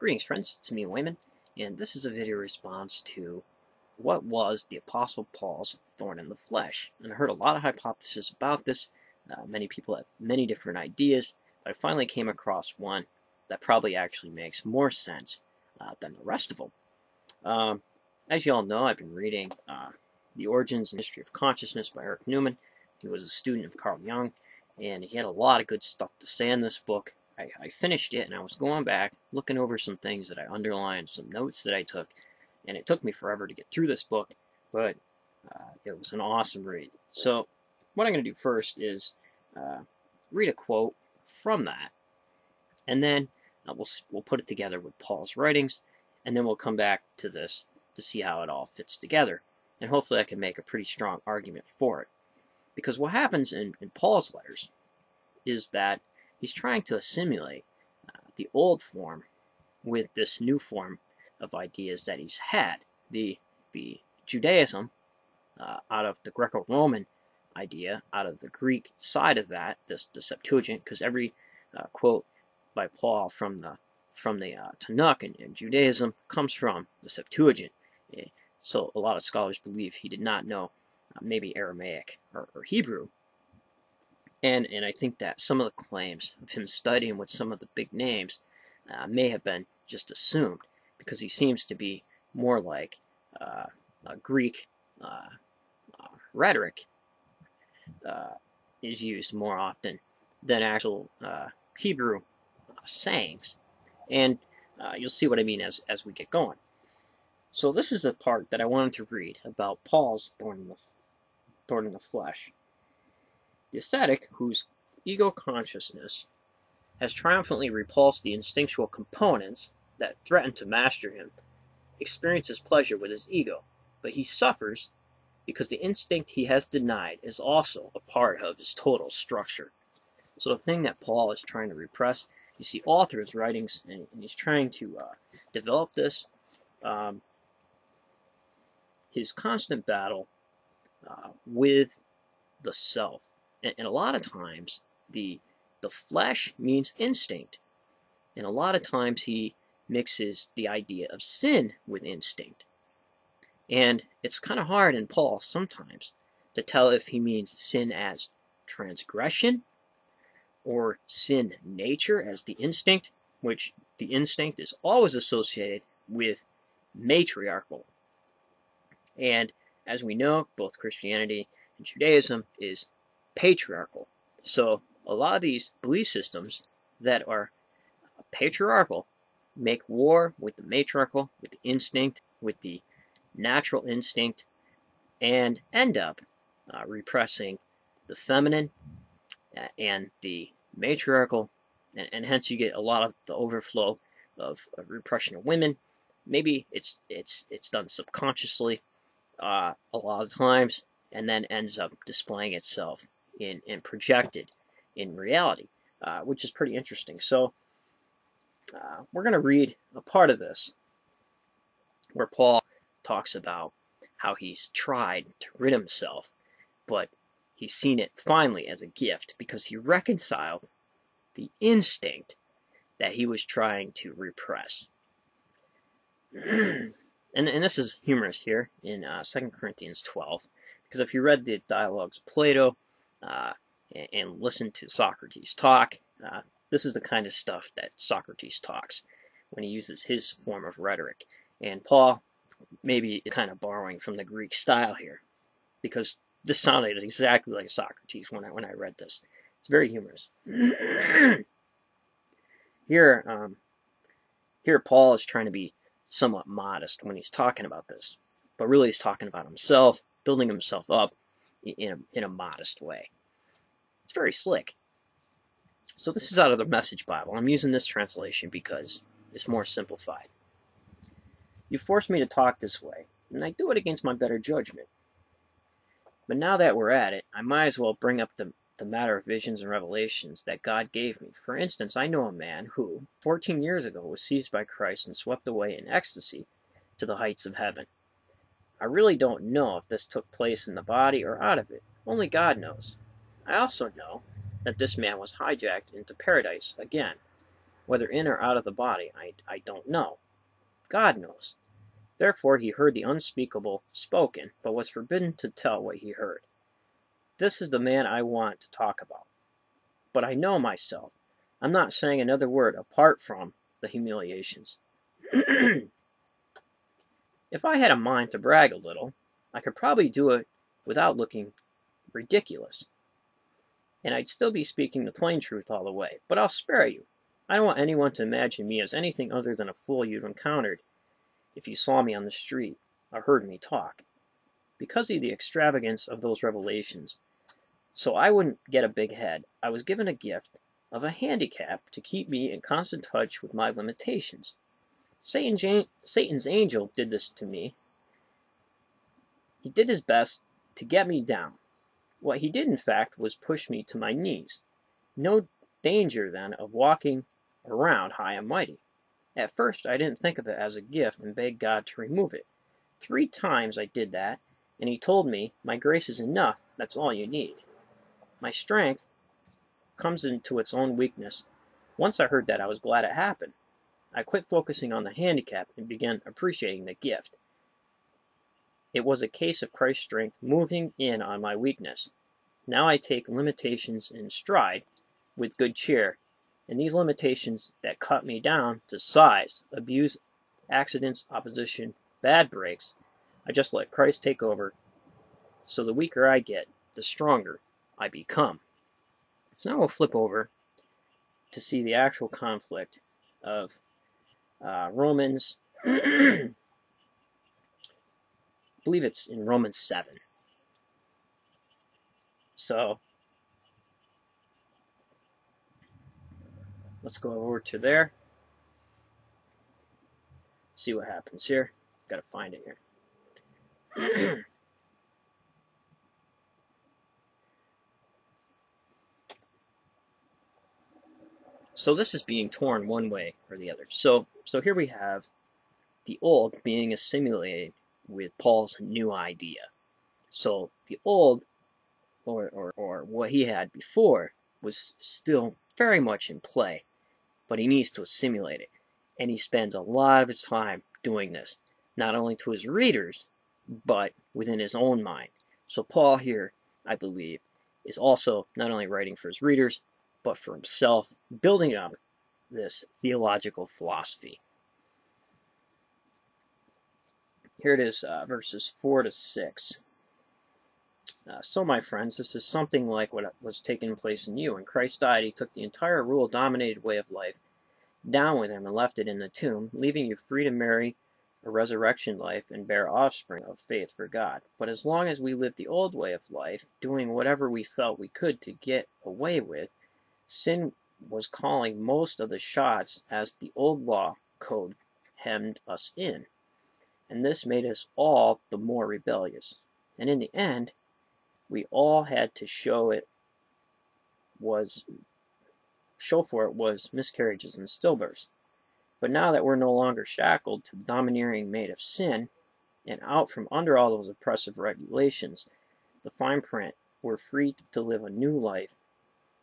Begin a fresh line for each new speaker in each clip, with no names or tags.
Greetings friends, it's me Wayman, and this is a video response to what was the Apostle Paul's thorn in the flesh. And I heard a lot of hypotheses about this. Many people have many different ideas, but I finally came across one that probably actually makes more sense than the rest of them. As you all know, I've been reading The Origins and History of Consciousness by Eric Newman. He was a student of Carl Jung, and he had a lot of good stuff to say in this book. I finished it, and I was going back, looking over some things that I underlined, some notes that I took, and it took me forever to get through this book, but it was an awesome read. So what I'm going to do first is read a quote from that, and then we'll put it together with Paul's writings, and then we'll come back to this to see how it all fits together, and hopefully I can make a pretty strong argument for it. Because what happens in Paul's letters is that he's trying to assimilate the old form with this new form of ideas that he's had. The Judaism out of the Greco-Roman idea, out of the Greek side of that, the Septuagint, because every quote by Paul from the Tanakh and Judaism comes from the Septuagint. So a lot of scholars believe he did not know maybe Aramaic or Hebrew. And I think that some of the claims of him studying with some of the big names may have been just assumed, because he seems to be more like Greek rhetoric is used more often than actual Hebrew sayings. And you'll see what I mean as we get going. So this is a part that I wanted to read about Paul's thorn in the flesh. The ascetic, whose ego consciousness has triumphantly repulsed the instinctual components that threaten to master him, experiences pleasure with his ego, but he suffers because the instinct he has denied is also a part of his total structure. So the thing that Paul is trying to repress, you see all through his writings, and he's trying to develop this, his constant battle with the self. And a lot of times, the flesh means instinct. And a lot of times he mixes the idea of sin with instinct. And it's kind of hard in Paul sometimes to tell if he means sin as transgression or sin nature as the instinct, which the instinct is always associated with matriarchal. And as we know, both Christianity and Judaism is patriarchal. So a lot of these belief systems that are patriarchal make war with the matriarchal, with the instinct, with the natural instinct, and end up repressing the feminine and the matriarchal, and hence you get a lot of the overflow of repression of women. Maybe it's done subconsciously a lot of times, and then ends up displaying itself and projected in reality, which is pretty interesting. So we're going to read a part of this where Paul talks about how he's tried to rid himself, but he's seen it finally as a gift because he reconciled the instinct that he was trying to repress. and this is humorous here in 2 Corinthians 12, because if you read the dialogues of Plato and listened to Socrates talk, this is the kind of stuff that Socrates talks when he uses his form of rhetoric. And Paul maybe is kind of borrowing from the Greek style here, because this sounded exactly like Socrates when I read this. It's very humorous. Here Paul is trying to be somewhat modest when he's talking about this, but really he's talking about himself, building himself up in a modest way. It's very slick. So this is out of the Message Bible. I'm using this translation because it's more simplified. You force me to talk this way, and I do it against my better judgment. But now that we're at it, I might as well bring up the matter of visions and revelations that God gave me. For instance, I know a man who, 14 years ago, was seized by Christ and swept away in ecstasy to the heights of heaven. I really don't know if this took place in the body or out of it. Only God knows. I also know that this man was hijacked into paradise again, Whether in or out of the body, I don't know. God knows. Therefore he heard the unspeakable spoken, but was forbidden to tell what he heard. This is the man I want to talk about. But I know myself. I'm not saying another word apart from the humiliations. If I had a mind to brag a little, I could probably do it without looking ridiculous. And I'd still be speaking the plain truth all the way. But I'll spare you. I don't want anyone to imagine me as anything other than a fool you've encountered if you saw me on the street or heard me talk. Because of the extravagance of those revelations, so I wouldn't get a big head, I was given a gift of a handicap to keep me in constant touch with my limitations. Satan's angel did this to me. He did his best to get me down. What he did, in fact, was push me to my knees. No danger, then, of walking around high and mighty. At first, I didn't think of it as a gift and begged God to remove it. 3 times I did that, and he told me, my grace is enough, that's all you need. My strength comes into its own weakness. Once I heard that, I was glad it happened. I quit focusing on the handicap and began appreciating the gift. It was a case of Christ's strength moving in on my weakness. Now I take limitations in stride with good cheer, and these limitations that cut me down to size, abuse, accidents, opposition, bad breaks, I just let Christ take over, so the weaker I get, the stronger I become. So now we'll flip over to see the actual conflict of Romans, I believe it's in Romans 7. So let's go over to there, see what happens here. Gotta find it here. So this is being torn one way or the other. So here we have the old being assimilated with Paul's new idea. So the old, or what he had before, was still very much in play, but he needs to assimilate it. And he spends a lot of his time doing this, not only to his readers, but within his own mind. So Paul here, I believe, is also not only writing for his readers, but for himself, building up this theological philosophy. Here it is, verses 4 to 6. So, my friends, this is something like what was taking place in you. When Christ died, he took the entire rule-dominated way of life down with him and left it in the tomb, leaving you free to marry a resurrection life and bear offspring of faith for God. But as long as we lived the old way of life, doing whatever we felt we could to get away with, sin was calling most of the shots as the old law code hemmed us in. And this made us all the more rebellious. And in the end, we all had to show for it was miscarriages and stillbirths. But now that we're no longer shackled to the domineering mate of sin, and out from under all those oppressive regulations, the fine print, we're free to live a new life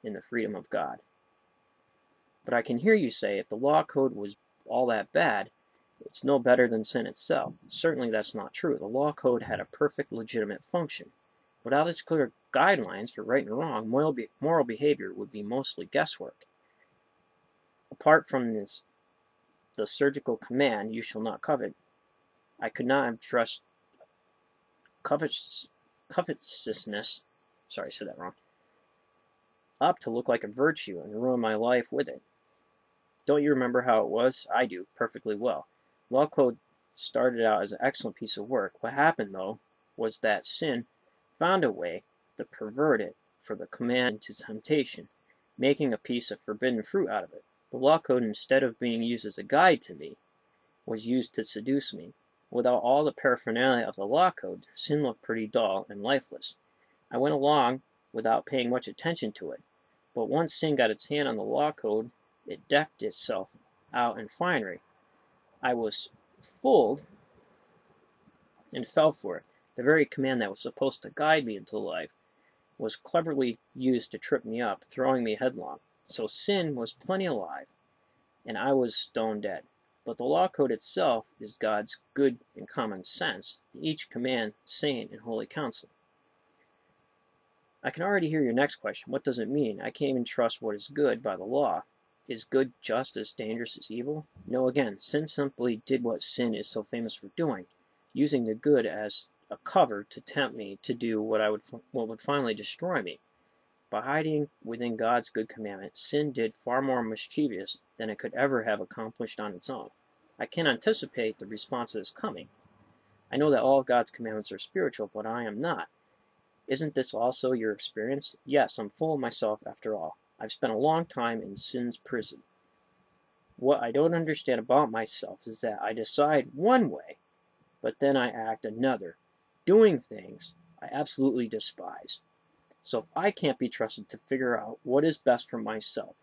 in the freedom of God. But I can hear you say, if the law code was all that bad, it's no better than sin itself. Certainly that's not true. The law code had a perfect, legitimate function. Without its clear guidelines for right and wrong, moral behavior would be mostly guesswork. Apart from the surgical command, you shall not covet, I could not have dressed covetousness, sorry, I said that wrong, up to look like a virtue and ruin my life with it. Don't you remember how it was? I do, perfectly well. Law code started out as an excellent piece of work. What happened, though, was that sin found a way to pervert it for the command to temptation, making a piece of forbidden fruit out of it. The law code, instead of being used as a guide to me, was used to seduce me. Without all the paraphernalia of the law code, sin looked pretty dull and lifeless. I went along without paying much attention to it, but once sin got its hand on the law code, it decked itself out in finery. I was fooled and fell for it. The very command that was supposed to guide me into life was cleverly used to trip me up, throwing me headlong. So sin was plenty alive, and I was stone dead. But the law code itself is God's good and common sense, each command sane and holy counsel. I can already hear your next question. What does it mean? I can't even trust what is good by the law. Is good just as dangerous as evil? No, again, sin simply did what sin is so famous for doing, using the good as a cover to tempt me to do what would finally destroy me. By hiding within God's good commandment, sin did far more mischievous than it could ever have accomplished on its own. I can anticipate the response that is coming. I know that all of God's commandments are spiritual, but I am not. Isn't this also your experience? Yes, I'm full of myself after all. I've spent a long time in sin's prison. What I don't understand about myself is that I decide one way, but then I act another, doing things I absolutely despise. So if I can't be trusted to figure out what is best for myself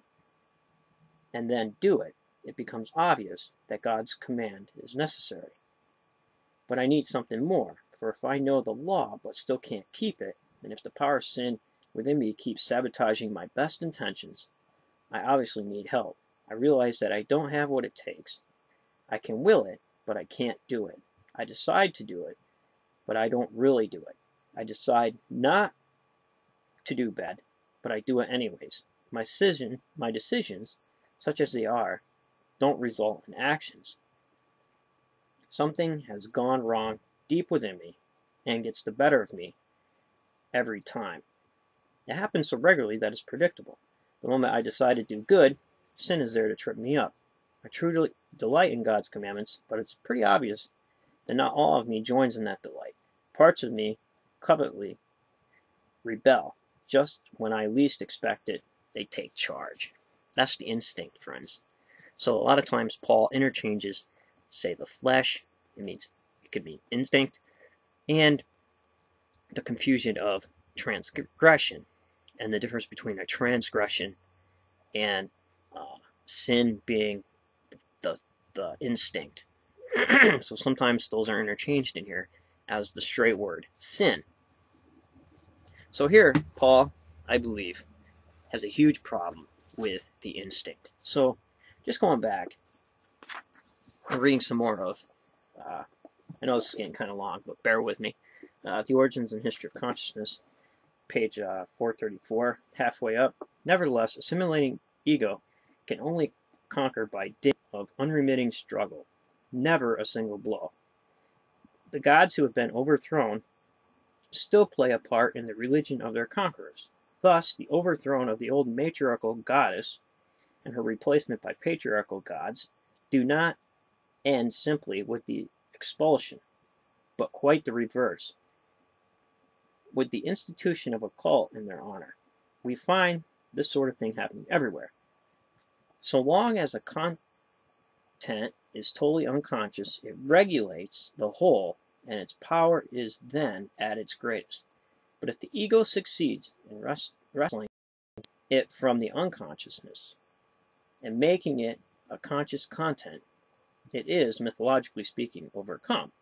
and then do it, it becomes obvious that God's command is necessary. But I need something more, for if I know the law but still can't keep it, and if the power of sin within me keeps sabotaging my best intentions, I obviously need help. I realize that I don't have what it takes. I can will it, but I can't do it. I decide to do it, but I don't really do it. I decide not to do bad, but I do it anyways. My decisions, such as they are, don't result in actions. Something has gone wrong deep within me and gets the better of me every time. It happens so regularly that it's predictable. The moment I decide to do good, sin is there to trip me up. I truly delight in God's commandments, but it's pretty obvious that not all of me joins in that delight. Parts of me covetly rebel. Just when I least expect it, they take charge. That's the instinct, friends. So a lot of times Paul interchanges, say, the flesh, it could mean instinct, and the confusion of transgression, and the difference between a transgression and sin being the instinct. So sometimes those are interchanged in here as the straight word, sin. So here, Paul, I believe, has a huge problem with the instinct. So just going back and reading some more of, I know this is getting kind of long, but bear with me. The Origins and History of Consciousness, page 434, halfway up. Nevertheless, assimilating ego can only conquer by dint of unremitting struggle, never a single blow. The gods who have been overthrown still play a part in the religion of their conquerors. Thus, the overthrow of the old matriarchal goddess and her replacement by patriarchal gods do not end simply with the expulsion, but quite the reverse, with the institution of a cult in their honor. We find this sort of thing happening everywhere. So long as a content is totally unconscious, it regulates the whole, and its power is then at its greatest. But if the ego succeeds in wresting it from the unconsciousness and making it a conscious content, it is, mythologically speaking, overcome.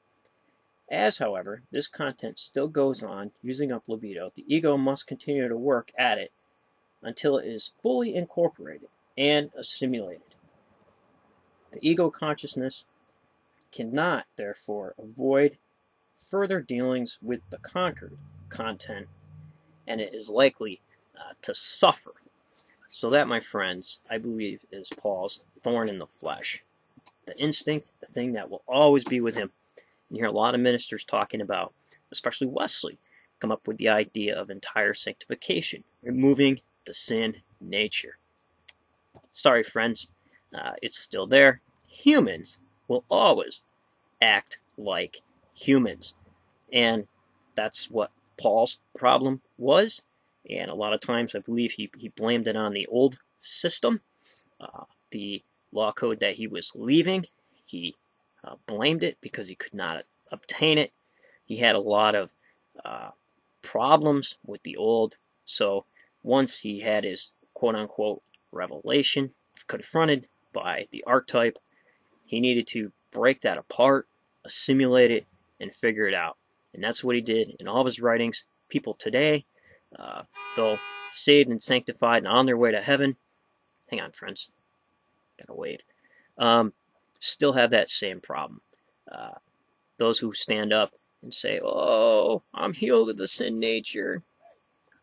As, however, this content still goes on using up libido, the ego must continue to work at it until it is fully incorporated and assimilated. The ego consciousness cannot, therefore, avoid further dealings with the conquered content, and it is likely to suffer. So that, my friends, I believe is Paul's thorn in the flesh. The instinct, the thing that will always be with him. You hear a lot of ministers talking about, especially Wesley, come up with the idea of entire sanctification, removing the sin nature. Sorry, friends, it's still there. Humans will always act like humans. And that's what Paul's problem was. And a lot of times I believe he blamed it on the old system, the law code that he was leaving. He blamed it because he could not obtain it. He had a lot of problems with the old. So once he had his quote-unquote revelation confronted by the archetype, he needed to break that apart, assimilate it, and figure it out. And that's what he did in all of his writings. People today, though saved and sanctified and on their way to heaven, hang on, friends, gotta wave. still have that same problem. Uh, those who stand up and say, "Oh, I'm healed of the sin nature,"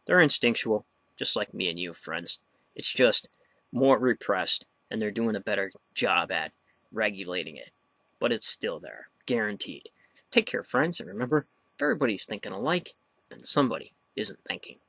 they're instinctual, just like me and you, friends. It's just more repressed, and they're doing a better job at regulating it. But it's still there, guaranteed. Take care, friends, and remember, everybody's thinking alike, and somebody isn't thinking.